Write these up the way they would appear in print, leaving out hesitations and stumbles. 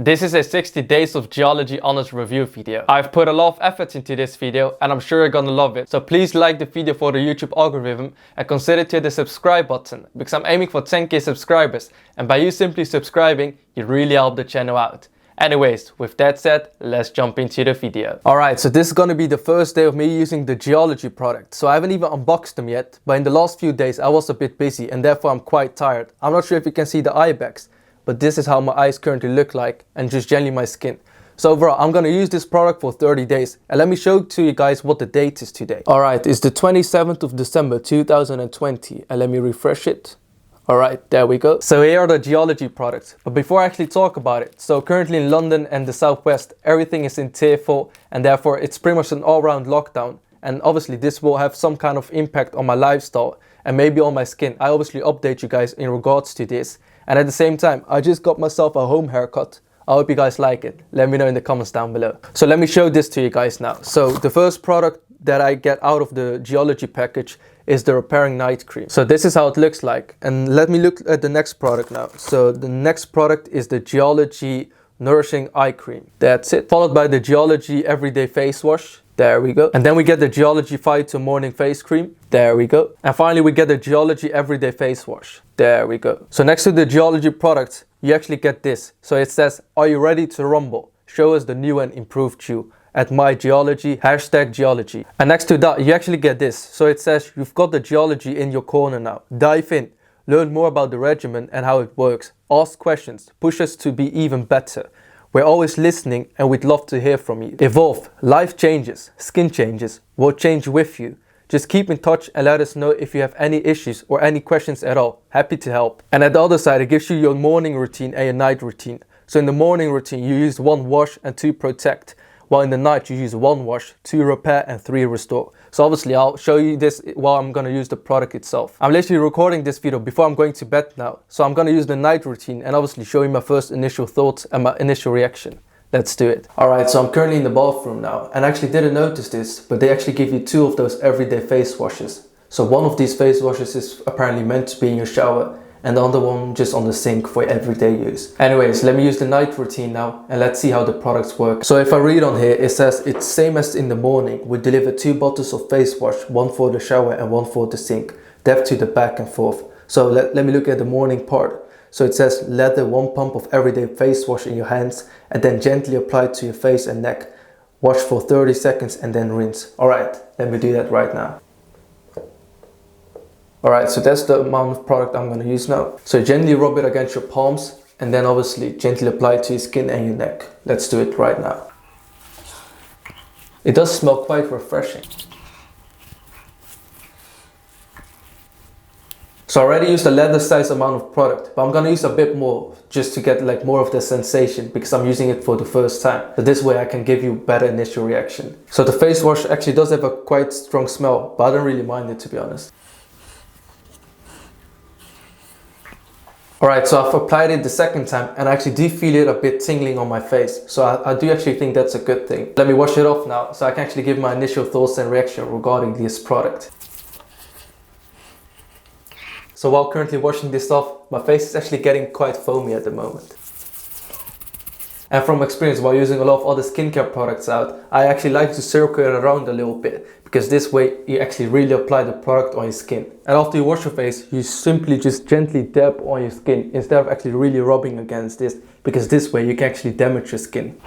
This is a 60 days of geology honest review video. I've put a lot of effort into this video and I'm sure you're gonna love it. So please like the video for the YouTube algorithm and consider to hit the subscribe button because I'm aiming for 10k subscribers, and by you simply subscribing, you really help the channel out. Anyways, with that said, let's jump into the video. Alright, so this is gonna be the first day of me using the Geologie product. So I haven't even unboxed them yet, but in the last few days I was a bit busy and therefore I'm quite tired. I'm not sure if you can see the eye bags, but this is how my eyes currently look like and just generally my skin. So overall, I'm gonna use this product for 30 days and let me show to you guys what the date is today. Alright, it's the 27th of December 2020 and let me refresh it. Alright, there we go. So here are the Geologie products. But before I actually talk about it, so currently in London and the southwest, everything is in tier 4 and therefore it's pretty much an all-round lockdown. And obviously this will have some kind of impact on my lifestyle and maybe on my skin. I obviously update you guys in regards to this. And at the same time, I just got myself a home haircut. I hope you guys like it. Let me know in the comments down below. So let me show this to you guys now. So the first product that I get out of the Geologie package is the repairing night cream. So this is how it looks like. And let me look at the next product now. So the next product is the Geologie nourishing eye cream. That's it. Followed by the Geologie everyday face wash. There we go. And then we get the Geologie Phyto morning face cream. There we go. And finally we get the Geologie everyday face wash. There we go. So next to the Geologie products, you actually get this. So it says, are you ready to rumble? Show us the new and improved you at #mygeologie, #geologie. And next to that, you actually get this. So it says, you've got the Geologie in your corner now. Dive in, learn more about the regimen and how it works. Ask questions, push us to be even better. We're always listening and we'd love to hear from you. Evolve, life changes, skin changes, we'll change with you. Just keep in touch and let us know if you have any issues or any questions at all. Happy to help. And at the other side, it gives you your morning routine and your night routine. So in the morning routine, you use 1 wash and 2 protect. While in the night, you use 1 wash, 2 repair and 3 restore. So obviously I'll show you this while I'm gonna use the product itself. I'm literally recording this video before I'm going to bed now. So I'm gonna use the night routine and obviously show you my first initial thoughts and my initial reaction. Let's do it. Alright, so I'm currently in the bathroom now and I actually didn't notice this, but they actually give you 2 of those everyday face washes. So one of these face washes is apparently meant to be in your shower and the other one just on the sink for everyday use. Anyways, let me use the night routine now and let's see how the products work. So if I read on here, it says it's same as in the morning. We deliver 2 bottles of face wash, 1 for the shower and 1 for the sink. Depth to the back and forth. So let me look at the morning part. So it says lather 1 pump of everyday face wash in your hands and then gently apply it to your face and neck. Wash for 30 seconds and then rinse. Alright, let me do that right now. Alright, so that's the amount of product I'm going to use now. So gently rub it against your palms and then obviously gently apply it to your skin and your neck. Let's do it right now. It does smell quite refreshing. So I already used a leather size amount of product, but I'm gonna use a bit more just to get like more of the sensation because I'm using it for the first time. So this way I can give you better initial reaction. So the face wash actually does have a quite strong smell, but I don't really mind it to be honest. Alright, so I've applied it the second time and I actually do feel it a bit tingling on my face. So I do actually think that's a good thing. Let me wash it off now so I can actually give my initial thoughts and reaction regarding this product. So while currently washing this off, my face is actually getting quite foamy at the moment. And from experience, while using a lot of other skincare products out, I actually like to circle it around a little bit because this way you actually really apply the product on your skin. And after you wash your face, you simply just gently dab on your skin instead of actually really rubbing against this, because this way you can actually damage your skin.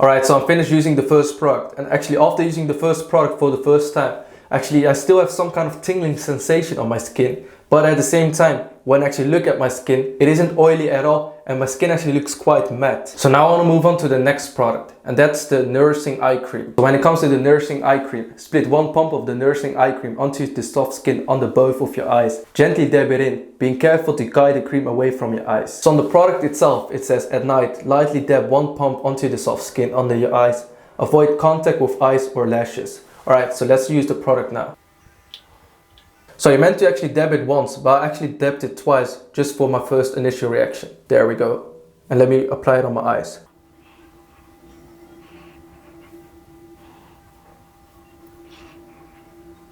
Alright, so I'm finished using the first product, and actually after using the first product for the first time, actually I still have some kind of tingling sensation on my skin, but at the same time, when I actually look at my skin, it isn't oily at all and my skin actually looks quite matte. So now I want to move on to the next product, and that's the nourishing eye cream. So when it comes to the nourishing eye cream, split 1 pump of the nourishing eye cream onto the soft skin under both of your eyes. Gently dab it in, being careful to guide the cream away from your eyes. So on the product itself, it says at night, lightly dab 1 pump onto the soft skin under your eyes. Avoid contact with eyes or lashes. Alright, so let's use the product now. So I meant to actually dab it once, but I actually dabbed it twice just for my first initial reaction. There we go. And let me apply it on my eyes.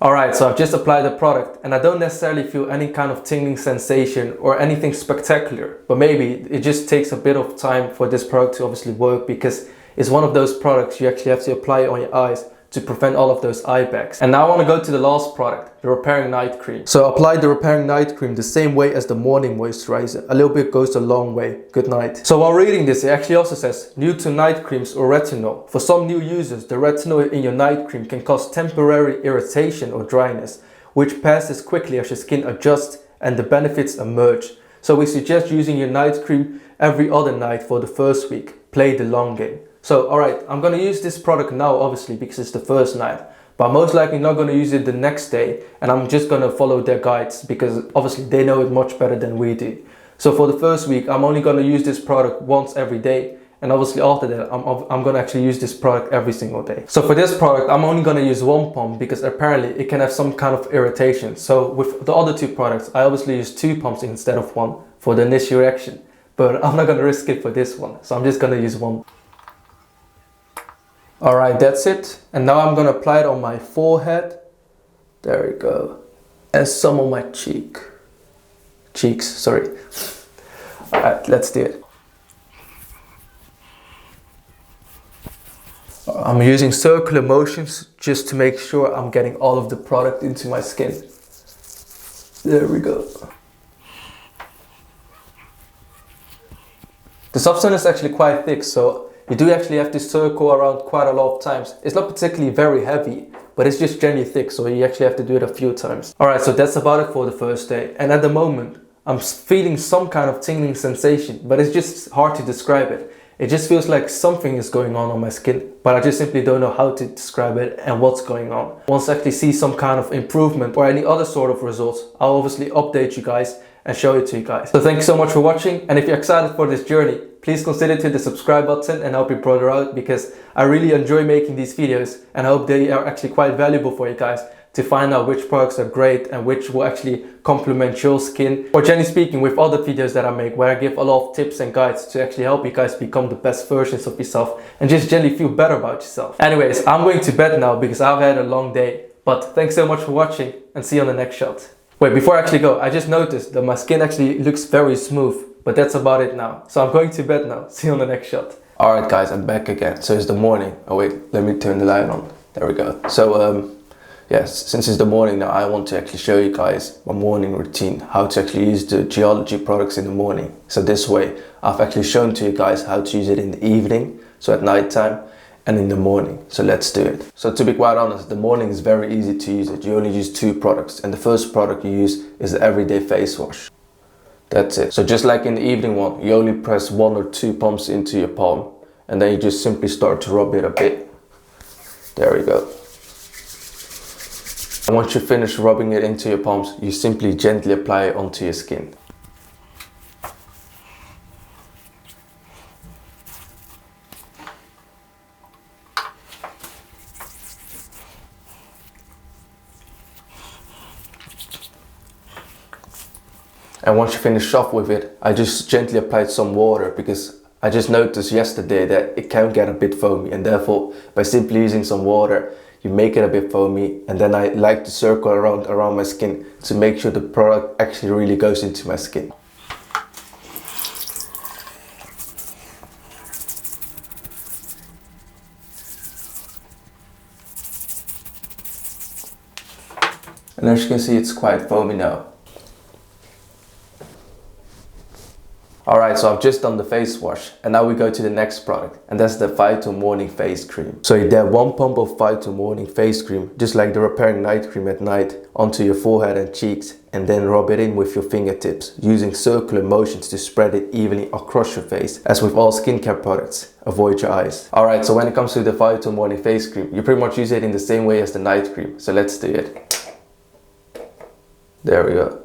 Alright, so I've just applied the product and I don't necessarily feel any kind of tingling sensation or anything spectacular, but maybe it just takes a bit of time for this product to obviously work, because it's one of those products you actually have to apply on your eyes to prevent all of those eye bags. And now I want to go to the last product, the repairing night cream. So apply the repairing night cream the same way as the morning moisturizer. A little bit goes a long way. Good night. So while reading this, it actually also says, new to night creams or retinol. For some new users, the retinol in your night cream can cause temporary irritation or dryness, which passes quickly as your skin adjusts and the benefits emerge. So we suggest using your night cream every other night for the first week. Play the long game. So, alright, I'm going to use this product now, obviously, because it's the first night. But I'm most likely not going to use it the next day. And I'm just going to follow their guides, because obviously they know it much better than we do. So for the first week, I'm only going to use this product once every day. And obviously after that, I'm going to actually use this product every single day. So for this product, I'm only going to use one pump, because apparently it can have some kind of irritation. So with the other two products, I obviously use 2 pumps instead of 1 for the initial reaction. But I'm not going to risk it for this one. So I'm just going to use 1. Alright, that's it. And now I'm going to apply it on my forehead. There we go. And some on my cheeks, sorry. Alright, let's do it. I'm using circular motions just to make sure I'm getting all of the product into my skin. There we go. The substance is actually quite thick, so you do actually have to circle around quite a lot of times. It's not particularly very heavy, but it's just generally thick, so you actually have to do it a few times. Alright, so that's about it for the first day. And at the moment, I'm feeling some kind of tingling sensation, but it's just hard to describe it. It just feels like something is going on my skin, but I just simply don't know how to describe it and what's going on. Once I actually see some kind of improvement or any other sort of results, I'll obviously update you guys and show it to you guys. So thank you so much for watching, and if you're excited for this journey, please consider to hit the subscribe button and help your brother out, because I really enjoy making these videos and I hope they are actually quite valuable for you guys to find out which products are great and which will actually complement your skin. Or generally speaking, with other videos that I make where I give a lot of tips and guides to actually help you guys become the best versions of yourself and just generally feel better about yourself. Anyways, I'm going to bed now because I've had a long day. But thanks so much for watching and see you on the next shot. Wait, before I actually go, I just noticed that my skin actually looks very smooth. But that's about it now. So I'm going to bed now. See you on the next shot. Alright guys, I'm back again. So it's the morning. Oh wait, let me turn the light on. There we go. So yes, since it's the morning now, I want to actually show you guys my morning routine. How to actually use the Geologie products in the morning. So this way, I've actually shown to you guys how to use it in the evening. So at night time and in the morning. So let's do it. So to be quite honest, the morning is very easy to use it. You only use 2 products. And the first product you use is the everyday face wash. That's it. So just like in the evening one, you only press 1 or 2 pumps into your palm and then you just simply start to rub it a bit. There we go. And once you finish rubbing it into your palms, you simply gently apply it onto your skin. And once you finish off with it, I just gently applied some water, because I just noticed yesterday that it can get a bit foamy, and therefore by simply using some water, you make it a bit foamy, and then I like to circle around my skin to make sure the product actually really goes into my skin. And as you can see, it's quite foamy now. Alright, so I've just done the face wash and now we go to the next product, and that's the Phyto Morning Face Cream. So you dab 1 pump of Phyto Morning Face Cream, just like the repairing night cream at night, onto your forehead and cheeks, and then rub it in with your fingertips, using circular motions to spread it evenly across your face. As with all skincare products, avoid your eyes. Alright, so when it comes to the Phyto Morning Face Cream, you pretty much use it in the same way as the night cream. So let's do it. There we go.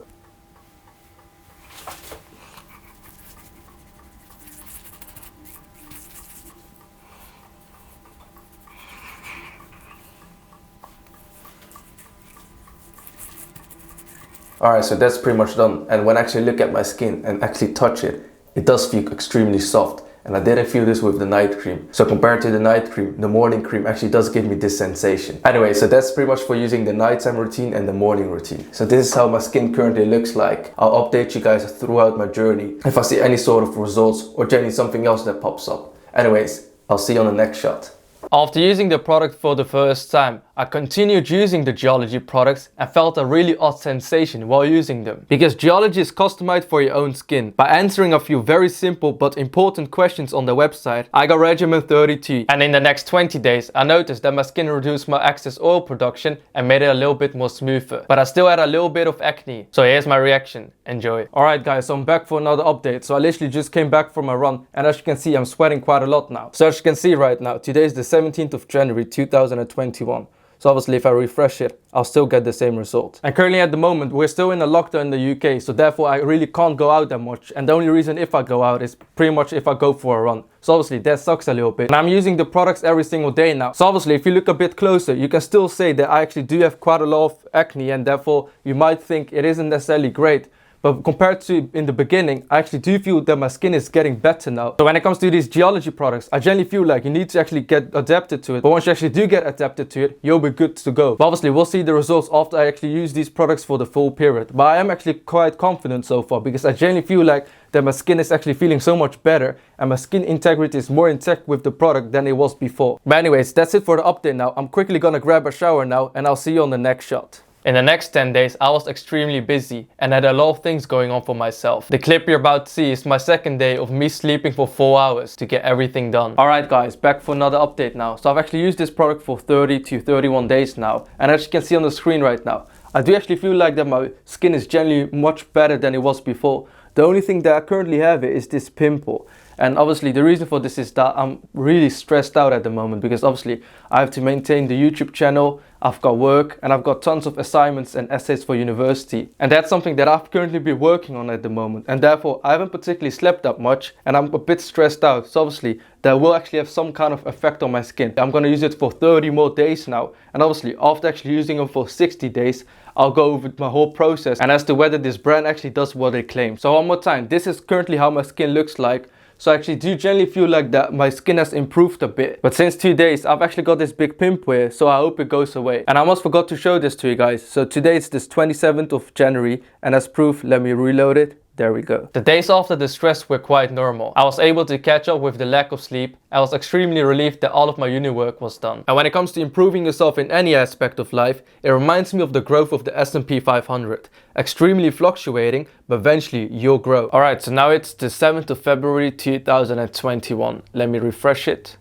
Alright, so that's pretty much done, and when I actually look at my skin and actually touch it, it does feel extremely soft, and I didn't feel this with the night cream. So compared to the night cream, the morning cream actually does give me this sensation. Anyway, so that's pretty much for using the nighttime routine and the morning routine. So this is how my skin currently looks like. I'll update you guys throughout my journey if I see any sort of results or generally something else that pops up. Anyways, I'll see you on the next shot. After using the product for the first time, I continued using the Geologie products and felt a really odd sensation while using them. Because Geologie is customized for your own skin. By answering a few very simple but important questions on the website, I got regimen 32. And in the next 20 days, I noticed that my skin reduced my excess oil production and made it a little bit more smoother. But I still had a little bit of acne. So here's my reaction. Enjoy. Alright guys, so I'm back for another update. So I literally just came back from a run, and as you can see, I'm sweating quite a lot now. So as you can see right now, today is the 17th of January 2021. So obviously if I refresh it, I'll still get the same result. And currently at the moment, we're still in a lockdown in the UK, so therefore I really can't go out that much. And the only reason if I go out is pretty much if I go for a run. So obviously that sucks a little bit. And I'm using the products every single day now. So obviously if you look a bit closer, you can still say that I actually do have quite a lot of acne, and therefore you might think it isn't necessarily great. But compared to in the beginning, I actually do feel that my skin is getting better now. So when it comes to these Geologie products, I generally feel like you need to actually get adapted to it. But once you actually do get adapted to it, you'll be good to go. But obviously we'll see the results after I actually use these products for the full period. But I am actually quite confident so far, because I generally feel like that my skin is actually feeling so much better and my skin integrity is more intact with the product than it was before. But anyways, that's it for the update now. I'm quickly gonna grab a shower now, and I'll see you on the next shot. In the next 10 days, I was extremely busy and had a lot of things going on for myself. The clip you're about to see is my second day of me sleeping for 4 hours to get everything done. Alright guys, back for another update now. So I've actually used this product for 30 to 31 days now. And as you can see on the screen right now, I do actually feel like that my skin is generally much better than it was before. The only thing that I currently have is this pimple. And obviously the reason for this is that I'm really stressed out at the moment, because obviously I have to maintain the YouTube channel, I've got work, and I've got tons of assignments and essays for university. And that's something that I've currently been working on at the moment. And therefore I haven't particularly slept that much, and I'm a bit stressed out. So obviously that will actually have some kind of effect on my skin. I'm going to use it for 30 more days now. And obviously after actually using them for 60 days, I'll go over my whole process and as to whether this brand actually does what they claim. So one more time, this is currently how my skin looks like. So I actually do generally feel like that my skin has improved a bit. But since 2 days, I've actually got this big pimple here, so I hope it goes away. And I almost forgot to show this to you guys. So today is this 27th of January, and as proof, let me reload it. There we go. The days after the stress were quite normal. I was able to catch up with the lack of sleep. I was extremely relieved that all of my uni work was done. And when it comes to improving yourself in any aspect of life, it reminds me of the growth of the S&P 500. Extremely fluctuating, but eventually you'll grow. Alright, so now it's the 7th of February 2021. Let me refresh it.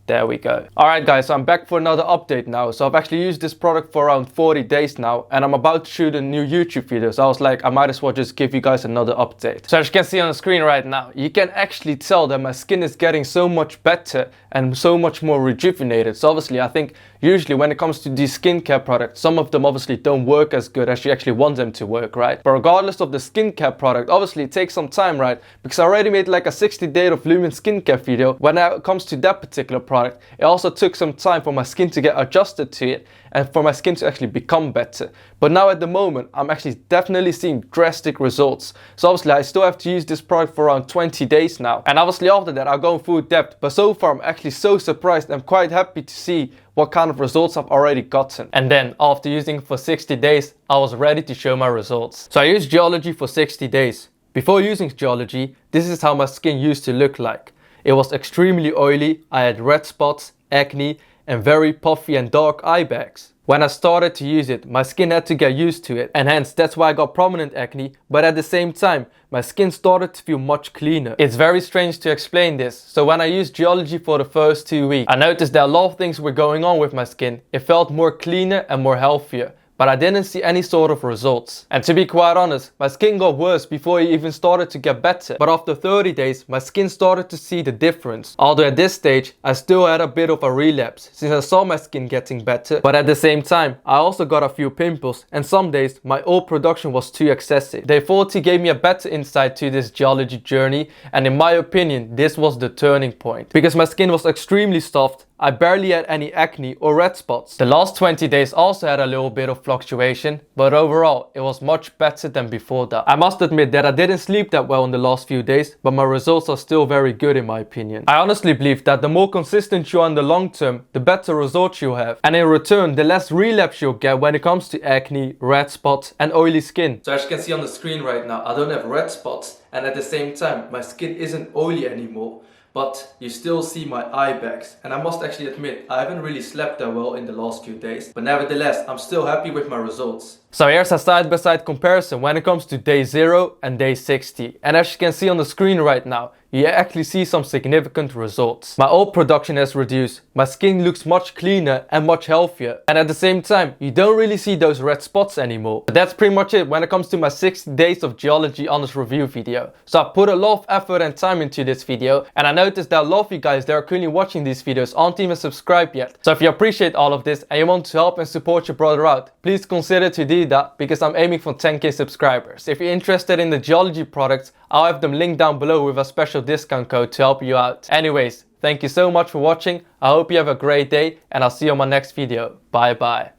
There we go. Alright guys, so I'm back for another update now. So I've actually used this product for around 40 days now, and I'm about to shoot a new YouTube video. So I was like, I might as well just give you guys another update. So as you can see on the screen right now, you can actually tell that my skin is getting so much better and so much more rejuvenated. So obviously I think usually when it comes to these skincare products, some of them obviously don't work as good as you actually want them to work, right? But regardless of the skincare product, obviously it takes some time, right? Because I already made like a 60-day of Lumin skincare video. When it comes to that particular product, it also took some time for my skin to get adjusted to it and for my skin to actually become better. But now at the moment, I'm actually definitely seeing drastic results. So obviously I still have to use this product for around 20 days now. And obviously after that, I'll go in full depth. But so far, I'm actually so surprised. I'm quite happy to see what kind of results I've already gotten. And then after using it for 60 days, I was ready to show my results. So I used Geologie for 60 days. Before using Geologie, this is how my skin used to look like. It was extremely oily, I had red spots, acne, and very puffy and dark eye bags. When I started to use it, my skin had to get used to it, and hence that's why I got prominent acne, but at the same time, my skin started to feel much cleaner. It's very strange to explain this. So when I used Geologie for the first 2 weeks, I noticed that a lot of things were going on with my skin. It felt more cleaner and more healthier. But I didn't see any sort of results. And to be quite honest, my skin got worse before it even started to get better. But after 30 days, my skin started to see the difference. Although at this stage, I still had a bit of a relapse since I saw my skin getting better. But at the same time, I also got a few pimples, and some days my oil production was too excessive. Day 40 gave me a better insight to this Geologie journey, and in my opinion, this was the turning point. Because my skin was extremely soft, I barely had any acne or red spots. The last 20 days also had a little bit of fluctuation, but overall it was much better than before that. I must admit that I didn't sleep that well in the last few days, but my results are still very good in my opinion. I honestly believe that the more consistent you are in the long term, the better results you'll have, and in return the less relapse you'll get when it comes to acne, red spots and oily skin. So as you can see on the screen right now, I don't have red spots, and at the same time my skin isn't oily anymore. But you still see my eye bags, and I must actually admit I haven't really slept that well in the last few days, but nevertheless I'm still happy with my results. So here's a side-by-side comparison when it comes to day 0 and day 60, and as you can see on the screen right now, you actually see some significant results. My oil production has reduced, my skin looks much cleaner and much healthier, and at the same time you don't really see those red spots anymore. But that's pretty much it when it comes to my 60 days of geology honest review video. So I put a lot of effort and time into this video, and I noticed that a lot of you guys that are currently watching these videos aren't even subscribed yet. So if you appreciate all of this and you want to help and support your brother out, please consider to do that, because I'm aiming for 10k subscribers. If you're interested in the geology products, I'll have them linked down below with a special discount code to help you out. Anyways, thank you so much for watching. I hope you have a great day, and I'll see you on my next video. Bye bye.